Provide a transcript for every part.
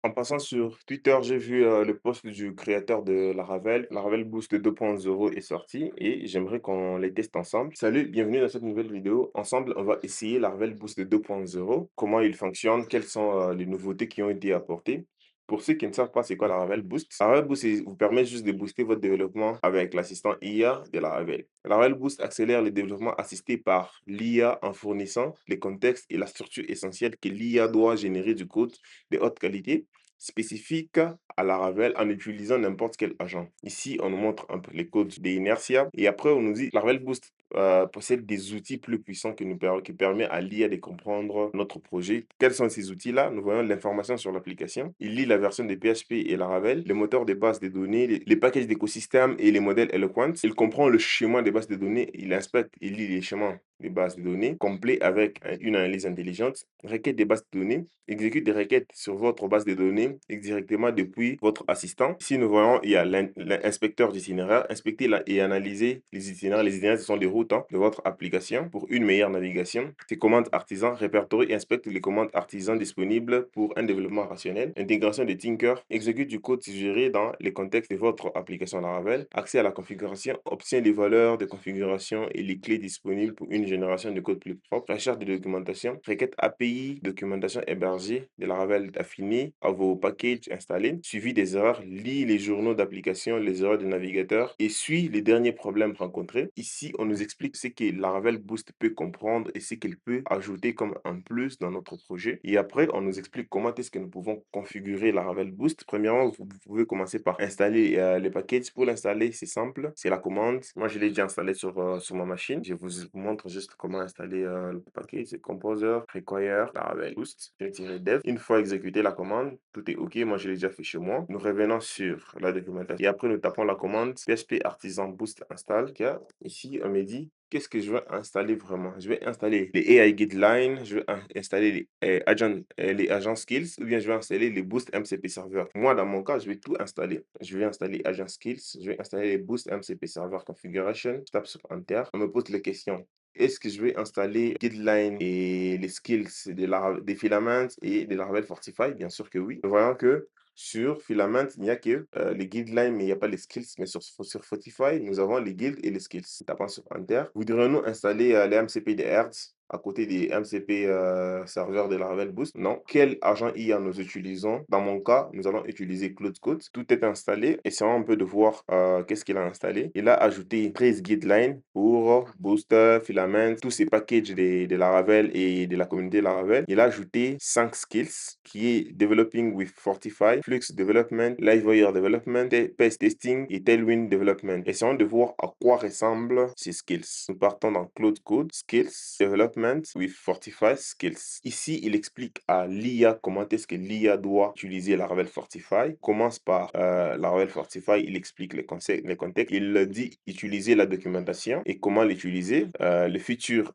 En passant sur Twitter, j'ai vu le post du créateur de Laravel. Laravel Boost 2.0 est sorti et j'aimerais qu'on les teste ensemble. Salut, bienvenue dans cette nouvelle vidéo. Ensemble, on va essayer Laravel Boost 2.0, comment il fonctionne, quelles sont les nouveautés qui ont été apportées. Pour ceux qui ne savent pas c'est quoi Laravel Boost, Laravel Boost vous permet juste de booster votre développement avec l'assistant IA de Laravel. Laravel Boost accélère le développement assisté par l'IA en fournissant les contextes et la structure essentielle que l'IA doit générer du code de haute qualité spécifique à Laravel en utilisant n'importe quel agent. Ici, on nous montre un peu les codes d'inertia et après, on nous dit Laravel Boost possède des outils plus puissants qui permet à l'IA de comprendre notre projet. Quels sont ces outils-là? Nous voyons l'information sur l'application. Il lit la version de PHP et Laravel, les moteurs des bases de données, les packages d'écosystème et les modèles Eloquent. Il comprend le schéma des bases de données, il inspecte et lit les schémas des bases de données, complet avec une analyse intelligente, requête des bases de données, exécute des requêtes sur votre base de données directement depuis votre assistant. Ici, nous voyons, il y a l'inspecteur d'itinéraire, inspecter et analyser les itinéraires. Les itinéraires, ce sont des routes de votre application pour une meilleure navigation. Ces commandes artisans répertorient et inspectent les commandes artisans disponibles pour un développement rationnel. Intégration de Tinker, exécute du code suggéré dans les contextes de votre application Laravel. Accès à la configuration, obtient les valeurs de configuration et les clés disponibles pour une génération de code plus propre. Recherche de documentation, requête API, documentation hébergée de Laravel affinée à vos packages installés. Suivi des erreurs, lit les journaux d'application, les erreurs de navigateur et suit les derniers problèmes rencontrés. Ici, on nous explique ce que Laravel Boost peut comprendre et ce qu'il peut ajouter comme un plus dans notre projet. Et après, on nous explique comment est-ce que nous pouvons configurer Laravel Boost. Premièrement, vous pouvez commencer par installer les packages. Pour l'installer, c'est simple, c'est la commande. Moi, je l'ai déjà installé sur ma machine. Je vous montre juste comment installer le package. C'est Composer, Require, Laravel Boost. Je vais tirer Dev. Une fois exécuté la commande, tout est OK. Moi, je l'ai déjà fait chez moi. Nous revenons sur la documentation. Et après, nous tapons la commande PHP Artisan Boost Install. Ici, on me dit qu'est-ce que je vais installer vraiment? Je vais installer les AI Guidelines, je vais installer les agents skills ou bien je vais installer les Boost MCP Server. Moi, dans mon cas, je vais tout installer. Je vais installer agent skills, je vais installer les Boost MCP Server Configuration. Je tape sur Enter. On me pose les questions. Est-ce que je vais installer Guidelines et les skills des Filaments et de Laravel Fortify? Bien sûr que oui. Nous voyons que sur Filament, il n'y a que les guidelines, mais il n'y a pas les skills. Mais sur Spotify, nous avons les guilds et les skills. Tapons sur Enter. Voudrions-nous installer les MCP de Hertz à côté des MCP serveurs de Laravel Boost? Non. Quel agent IA nous utilisons? Dans mon cas, nous allons utiliser Cloud Code. Tout est installé. Essayons un peu de voir qu'est-ce qu'il a installé. Il a ajouté 13 guidelines pour Booster, Filament, tous ces packages de Laravel et de la communauté Laravel. Il a ajouté 5 skills qui est Developing with Fortify, Flux Development, Livewire Development, Pest Testing et Tailwind Development. Essayons de voir à quoi ressemblent ces skills. Nous partons dans Cloud Code, Skills, Development with Fortify, Skills. Ici, il explique à l'IA comment est-ce que l'IA doit utiliser Laravel Fortify. Commence par Laravel Fortify, il explique les concepts, les contextes. Il dit utiliser la documentation et comment l'utiliser, les features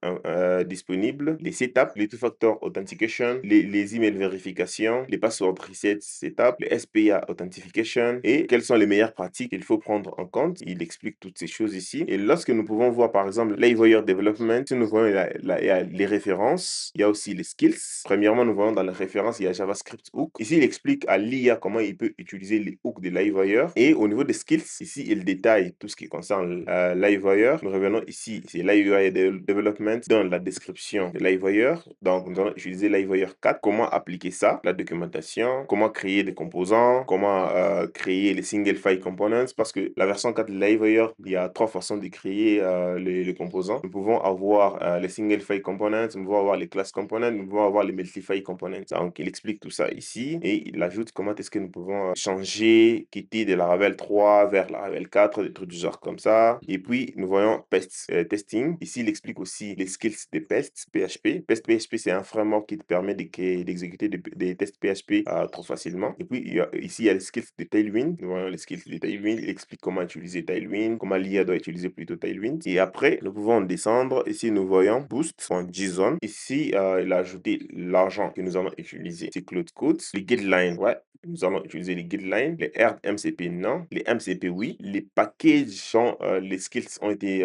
disponibles, les setups, les two-factor authentication, les emails vérification, les password reset setup, les SPA authentication et quelles sont les meilleures pratiques qu'il faut prendre en compte. Il explique toutes ces choses ici. Et lorsque nous pouvons voir par exemple Livewire Development, nous voyons il y a les références, il y a aussi les skills. Premièrement, nous voyons dans les références, il y a JavaScript Hook. Ici, il explique à l'IA comment il peut utiliser les hooks de Livewire. Et au niveau des skills, ici, il détaille tout ce qui concerne Livewire. Nous revenons ici, c'est Livewire Development dans la description de Livewire. Donc, nous allons utiliser Livewire 4. Comment appliquer ça, la documentation, comment créer des composants, comment créer les single file components, parce que la version 4 de Livewire, il y a trois façons de créer les composants. Nous pouvons avoir les single file components, nous pouvons avoir les class components, nous pouvons avoir les multi-file components. Donc, il explique tout ça ici et il ajoute comment est-ce que nous pouvons changer, quitter de Laravel 3 vers Laravel 4, des trucs du genre comme ça. Et puis, nous voyons testing. Ici, il explique aussi les skills des PEST PHP. PEST PHP, c'est un framework qui te permet d'exécuter des tests PHP trop facilement. Et puis, ici, il y a les skills de Tailwind. Nous voyons les skills de Tailwind. Il explique comment utiliser Tailwind, comment l'IA doit utiliser plutôt Tailwind. Et après, nous pouvons descendre. Ici, nous voyons Boost.json. Ici, il a ajouté l'argent que nous allons utiliser. C'est Cloud Code. Les guidelines, ouais. Nous allons utiliser les guidelines, les MCP non, les MCP oui, les packages sont, les skills ont été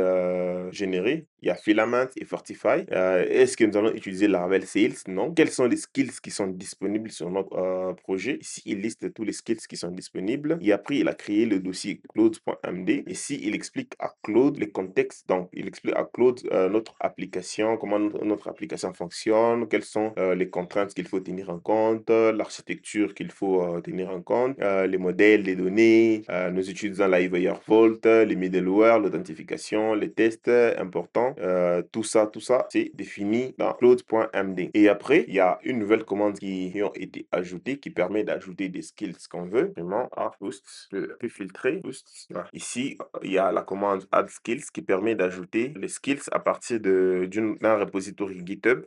générés. Il y a Filament et Fortify. Est-ce que nous allons utiliser Laravel Sales? Non. Quels sont les skills qui sont disponibles sur notre projet? Ici, il liste tous les skills qui sont disponibles. Et après, il a créé le dossier Claude.md. Ici, il explique à Claude les contextes. Donc, il explique à Claude notre application, comment notre application fonctionne, quelles sont les contraintes qu'il faut tenir en compte, l'architecture qu'il faut tenir en compte, les modèles des données, nous utilisons l'Iwire Vault, les middleware, l'authentification, les tests importants, tout ça, c'est défini dans Claude.md. Et après, il y a une nouvelle commande qui ont été ajoutées qui permet d'ajouter des skills qu'on veut. Vraiment, boost, je peux filtrer, boost. Voilà. Ici, il y a la commande add skills qui permet d'ajouter les skills à partir d'un repository GitHub.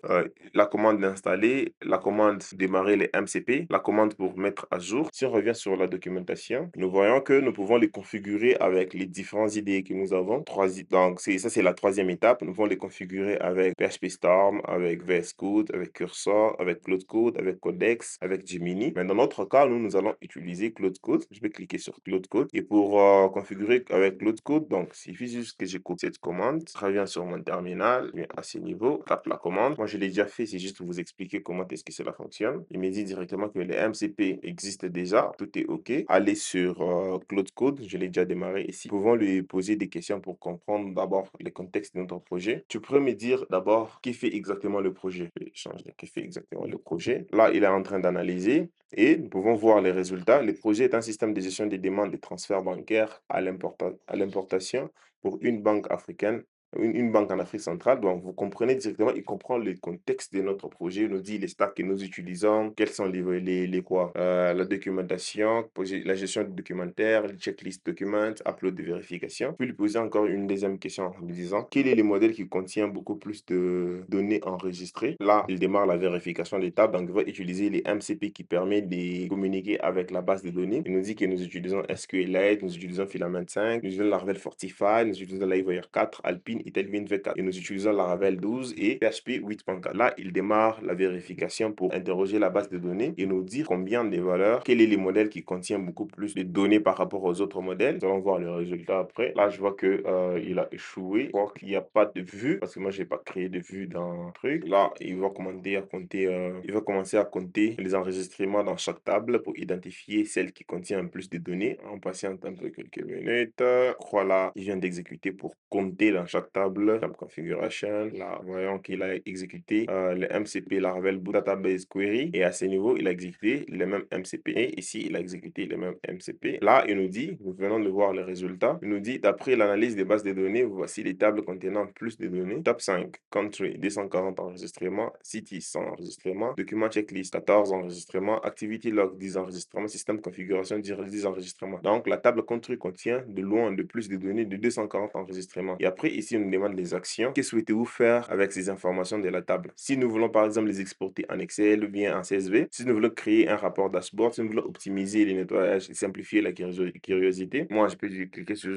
La commande d'installer, la commande démarrer les MCP, la commande pour mettre à jour. Si on revient sur la documentation, nous voyons que nous pouvons les configurer avec les différentes idées que nous avons. Donc, ça, c'est la troisième étape. Nous pouvons les configurer avec PHP Storm, avec VS Code, avec Cursor, avec Claude Code, avec Codex, avec Gemini. Mais dans notre cas, nous allons utiliser Claude Code. Je vais cliquer sur Claude Code. Et pour configurer avec Claude Code, donc, il suffit juste que j'écoute cette commande. Je reviens sur mon terminal, je viens à ce niveau, tape la commande. Moi, je l'ai déjà fait, c'est juste pour vous expliquer comment est-ce que cela fonctionne. Il me dit directement que les MCP existent déjà, tout est OK. Allez sur Claude Code, je l'ai déjà démarré ici. Nous pouvons lui poser des questions pour comprendre d'abord les contextes de notre projet. Tu pourrais me dire d'abord qui fait exactement le projet. Je vais changer qui fait exactement le projet. Là, il est en train d'analyser et nous pouvons voir les résultats. Le projet est un système de gestion des demandes et transferts bancaires à l'importation pour une banque africaine, une banque en Afrique centrale. Donc, vous comprenez directement, il comprend le contexte de notre projet, il nous dit les stacks que nous utilisons, quels sont les quoi, la documentation, la gestion du documentaire, les checklist documents, upload de vérification. Puis lui poser encore une deuxième question en lui disant quel est le modèle qui contient beaucoup plus de données enregistrées. Là, il démarre la vérification des tables, donc il va utiliser les MCP qui permet de communiquer avec la base de données. Il nous dit que nous utilisons SQLite, nous utilisons Filament 5, nous utilisons Laravel Fortify, nous utilisons Livewire 4, Alpine, Tailwind V4 et nous utilisons Laravel 12 et PHP 8.4. Là, il démarre la vérification pour interroger la base de données et nous dire combien de valeurs, quel est le modèle qui contient beaucoup plus de données par rapport aux autres modèles. Nous allons voir le résultat après. Là, je vois que il a échoué. Je vois qu'il n'y a pas de vue parce que moi, j'ai pas créé de vue dans le truc. Là, il va il va commencer à compter les enregistrements dans chaque table pour identifier celle qui contient plus de données. On patiente un peu quelques minutes. Voilà, il vient d'exécuter pour compter dans chaque table configuration. Là, voyons qu'il a exécuté le MCP Laravel Boot Database Query et à ce niveau, il a exécuté le même MCP. Et ici, il a exécuté le même MCP. Là, il nous dit, nous venons de voir les résultats, il nous dit, d'après l'analyse des bases de données, voici les tables contenant plus de données. Top 5, Country, 240 enregistrements, City, 100 enregistrements, Document Checklist, 14 enregistrements, Activity Log, 10 enregistrements, Système Configuration, 10 enregistrements. Donc, la table Country contient de loin de plus de données de 240 enregistrements. Et après, ici, on nous demande les actions. Que souhaitez-vous faire avec ces informations de la table? Si nous voulons, par exemple, les exporter en Excel ou bien en CSV, si nous voulons créer un rapport dashboard, si nous voulons optimiser les nettoyages et simplifier la curiosité, moi, je peux cliquer sur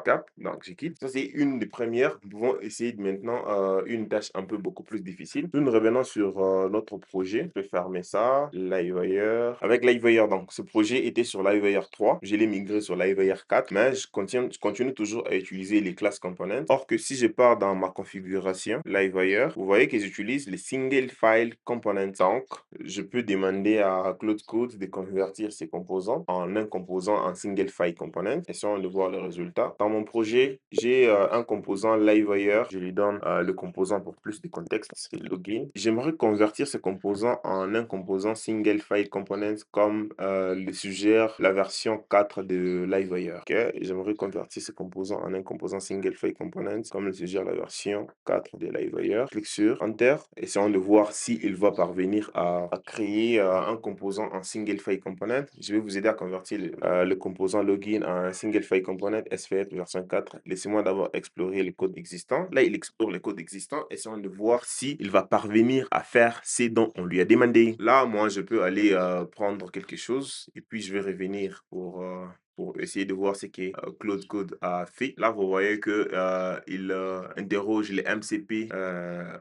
Cap. Donc, je quitte. Ça, c'est une des premières. Nous pouvons essayer maintenant une tâche un peu beaucoup plus difficile. Nous revenons sur notre projet. Je vais fermer ça. Livewire. Avec Livewire, donc, ce projet était sur Livewire 3. Je l'ai migré sur Livewire 4, mais je continue toujours à utiliser les classes components. Or que si je pars dans ma configuration Livewire, vous voyez que j'utilise les single file components. Donc, je peux demander à Claude Code de convertir ces composants en un composant en single file component. Essayons de voir le résultat. Dans mon projet, j'ai un composant Livewire. Je lui donne le composant pour plus de contexte, c'est login. J'aimerais convertir ce composant en un composant single file component comme le suggère la version 4 de Livewire. Ok, j'aimerais convertir ce composant en un composant single file component comme le suggère la version 4 de Livewire. Clique sur Enter. Essayons de voir s'il va parvenir à créer un composant en single file component. Je vais vous aider à convertir le composant login en un single file component SVF version 4. Laissez-moi d'abord explorer le code existant. Là, il explore le code existant. Essayons de voir s'il va parvenir à faire ce dont on lui a demandé. Là, moi, je peux aller prendre quelque chose et puis je vais revenir pour pour essayer de voir ce que Claude Code a fait. Là, vous voyez que il interroge les MCP,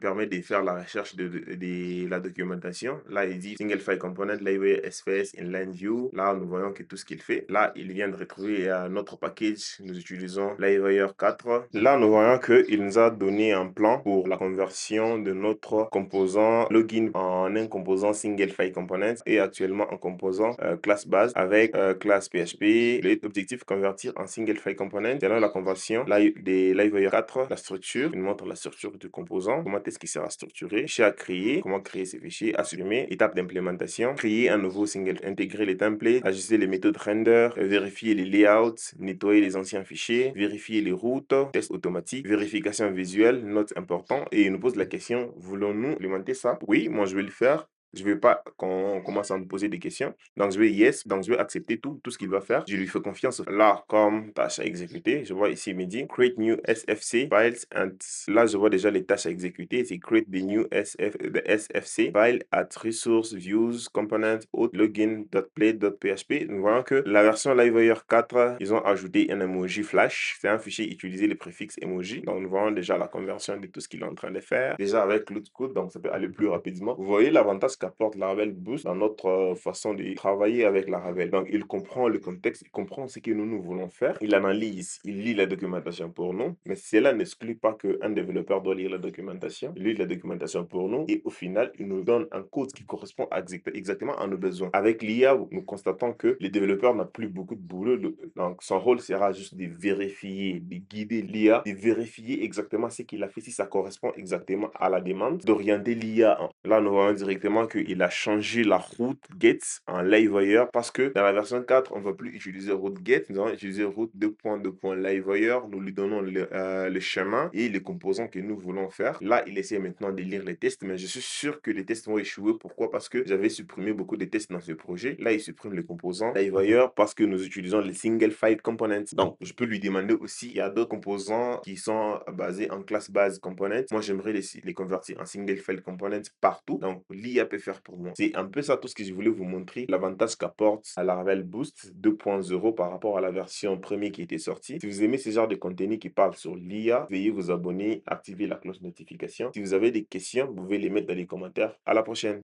permet de faire la recherche de la documentation. Là, il dit Single File Component, Library SFS, Inline View. Là, nous voyons que tout ce qu'il fait. Là, il vient de retrouver notre package. Nous utilisons Library 4. Là, nous voyons qu'il nous a donné un plan pour la conversion de notre composant login en un composant Single File Component et actuellement en composant classe base avec classe PHP. L'objectif, convertir en Single File Component. Selon la conversion des Library 4, la structure, il montre la structure du composant, comment est-ce qu'il sera structuré, fichier à créer, comment créer ces fichiers, assumer, étape d'implémentation, créer un nouveau single, intégrer les templates, ajuster les méthodes render, vérifier les layouts, nettoyer les anciens fichiers, vérifier les routes, test automatique, vérification visuelle, note important, et il nous pose la question, voulons-nous implémenter ça? Oui, moi je vais le faire. Je ne veux pas qu'on commence à me poser des questions. Donc, je vais yes, donc je vais accepter tout ce qu'il va faire. Je lui fais confiance. Là, comme tâche à exécuter, je vois ici, il me dit create new SFC files. And là, je vois déjà les tâches à exécuter. C'est create the new the SFC file at resource views component out login.play.php. Nous voyons que la version Livewire 4, ils ont ajouté un emoji flash. C'est un fichier utiliser le préfixe emoji. Donc, nous voyons déjà la conversion de tout ce qu'il est en train de faire. Déjà avec l'autre code, donc ça peut aller plus rapidement. Vous voyez l'avantage qu'apporte Laravel Boost dans notre façon de travailler avec Laravel. Donc, il comprend le contexte, il comprend ce que nous voulons faire. Il analyse, il lit la documentation pour nous. Mais cela n'exclut pas qu'un développeur doit lire la documentation. Il lit la documentation pour nous et au final, il nous donne un code qui correspond exactement à nos besoins. Avec l'IA, nous constatons que le développeur n'a plus beaucoup de boulot. Donc, son rôle sera juste de vérifier, de guider l'IA, de vérifier exactement ce qu'il a fait, si ça correspond exactement à la demande, d'orienter l'IA. Là, nous voyons directement qu'il a changé la route get en Livewire parce que dans la version 4, on ne va plus utiliser route get, nous allons utiliser route 2.2.livewire. Nous lui donnons le chemin et les composants que nous voulons faire. Là, il essaie maintenant de lire les tests, mais je suis sûr que les tests vont échouer. Pourquoi? Parce que j'avais supprimé beaucoup de tests dans ce projet. Là, il supprime les composants Livewire parce que nous utilisons les single file components. Donc, je peux lui demander aussi, il y a d'autres composants qui sont basés en classe base component. Moi, j'aimerais les convertir en single file component partout. Donc, l'IA peut faire pour moi. C'est un peu ça tout ce que je voulais vous montrer. L'avantage qu'apporte à Laravel Boost 2.0 par rapport à la version première qui était sortie. Si vous aimez ce genre de contenu qui parle sur l'IA, veuillez vous abonner, activer la cloche notification. Si vous avez des questions, vous pouvez les mettre dans les commentaires. À la prochaine.